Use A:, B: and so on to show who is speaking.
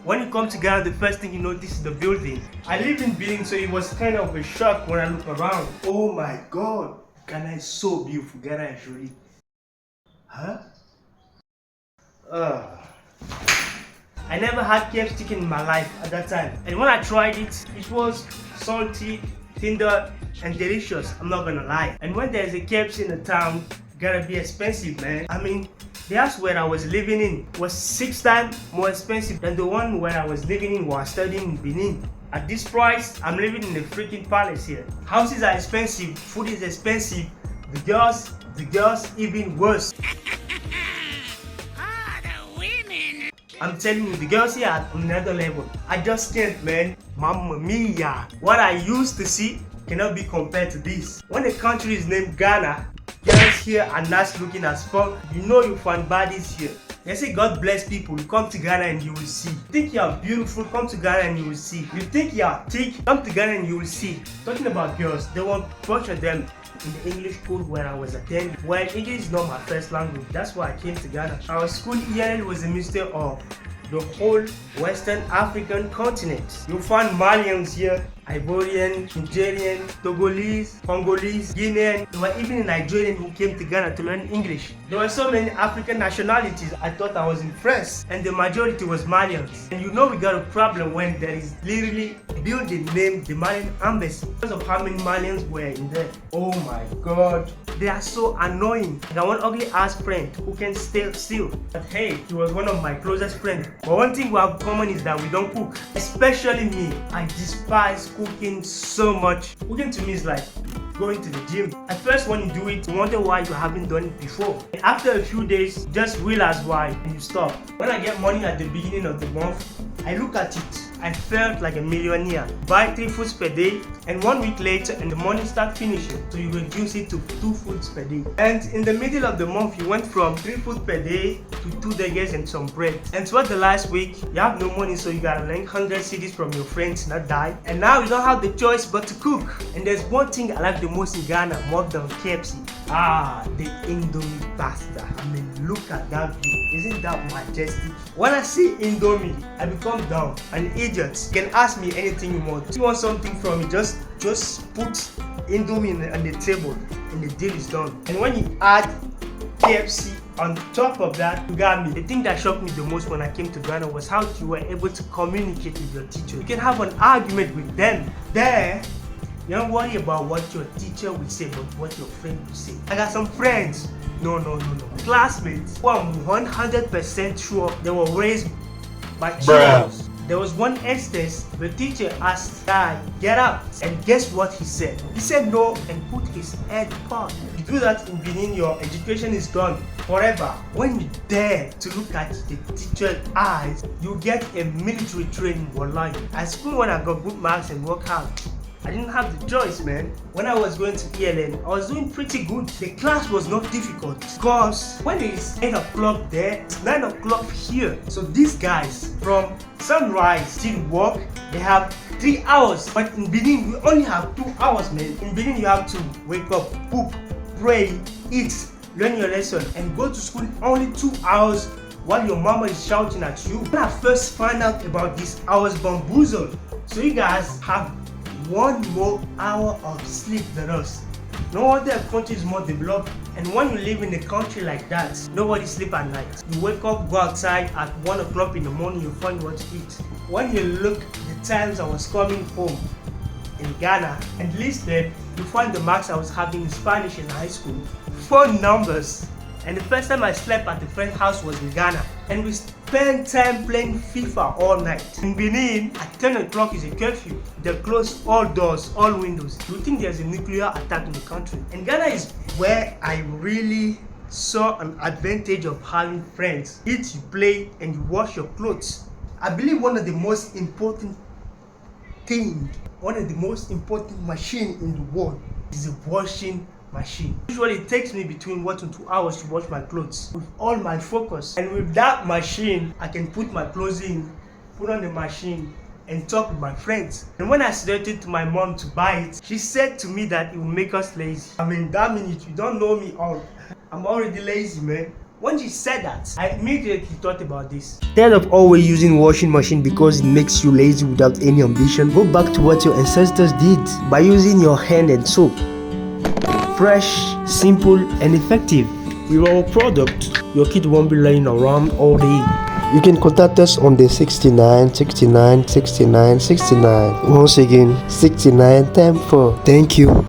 A: When you come to Ghana, the first thing you notice is the building. I live in Benin, so it was kind of a shock when I look around. Oh my God, Ghana is so beautiful. Ghana is really, huh? I never had KFC chicken in my life at that time, and when I tried it, it was salty, tender, and delicious. I'm not gonna lie. And when there's a KFC in the town, gotta be expensive, man. I mean, the house where I was living in was 6 times more expensive than the one where I was living in while studying in Benin. At this price, I'm living in a freaking palace here. Houses are expensive, food is expensive, the girls even worse. I'm telling you, the girls here are on another level. I just can't, man. Mamma mia. What I used to see cannot be compared to this. When a country is named Ghana, girls here are nice looking as fuck. You know you find bodies here. They say God bless people. You come to Ghana and you will see. You think you are beautiful, come to Ghana and you will see. You think you are thick, come to Ghana and you will see. Talking about girls, there were a bunch of them in the English school where I was attending. Well, English is not my first language. That's why I came to Ghana. Our school here was a mixture of the whole Western African continent. You'll find Malians here, Ivorian, Nigerian, Togolese, Congolese, Guinean. There were even a Nigerian who came to Ghana to learn English. There were so many African nationalities, I thought I was impressed. And the majority was Malians. And you know we got a problem when there is literally a building named the Malian Embassy. Because of how many Malians were in there. Oh my God. They are so annoying. I got one ugly ass friend who can stay still. But hey, he was one of my closest friends. But one thing we have in common is that we don't cook. Especially me. I despise cooking so much. Cooking to me is like going to the gym. At first when you do it, you wonder why you haven't done it before. And after a few days, just realize why and you stop. When I get money at the beginning of the month, I look at it. I felt like a millionaire. Buy 3 foods per day, and 1 week later and the money start finishing, so you reduce it to 2 foods per day. And in the middle of the month you went from 3 foods per day to 2 days and some bread. And towards the last week you have no money, so you gotta learn 100 cities from your friends, not die. And now you don't have the choice but to cook. And there's one thing I like the most in Ghana more than KFC. The Indomie pasta. I mean, look at that view. Isn't that majestic? When I see Indomie, I become dumb, an idiot. You can ask me anything you want. If you want something from me, just put Indomie on the table and the deal is done. And when you add KFC on top of that, you got me. The thing that shocked me the most when I came to Ghana was how you were able to communicate with your teacher. You can have an argument with them. There, you don't worry about what your teacher will say, but what your friend will say. I got some friends, no, classmates who I'm 100% sure they were raised by chihuahuas. There was one instance the teacher asked guy, get up, and guess what he said? He said no and put his head apart. You do that in Benin, your education is done forever. When you dare to look at the teacher's eyes, you get a military training for life. At school, when I got good marks and work hard, I didn't have the choice, man. When I was going to ELN, I was doing pretty good. The class was not difficult because when it's 8 o'clock there, it's 9 o'clock here. So these guys from sunrise till work, they have 3 hours. But in Benin, we only have 2 hours, man. In Benin, you have to wake up, poop, pray, eat, learn your lesson, and go to school in only 2 hours while your mama is shouting at you. When I first found out about this, I was bamboozled. So you guys have 1 more hour of sleep than us. No other country is more developed, and when you live in a country like that, nobody sleep at night. You wake up, go outside at 1 o'clock in the morning, you find what to eat. When you look the times I was coming home in Ghana and listed, you find the marks I was having in Spanish in high school, 4 numbers. And the first time I slept at a friend's house was in Ghana. And we spent time playing FIFA all night. In Benin, at 10 o'clock is a curfew. They close all doors, all windows. You think there's a nuclear attack in the country. And Ghana is where I really saw an advantage of having friends. Eat, you play, and you wash your clothes. I believe one of the most important machine in the world is a washing machine. Usually it takes me between 1 to 2 hours to wash my clothes with all my focus. And with that machine, I can put my clothes in, put on the machine, and talk with my friends. And when I suggested to my mom to buy it, she said to me that it will make us lazy. I mean, that means you don't know me all. I'm already lazy, man. When she said that, I immediately thought about this. Instead of always using washing machine because it makes you lazy without any ambition, go back to what your ancestors did by using your hand and soap. Fresh, simple, and effective. With our product, your kid won't be laying around all day.
B: You can contact us on the 69 69 69 69. Once again, 69 times 4. Thank you.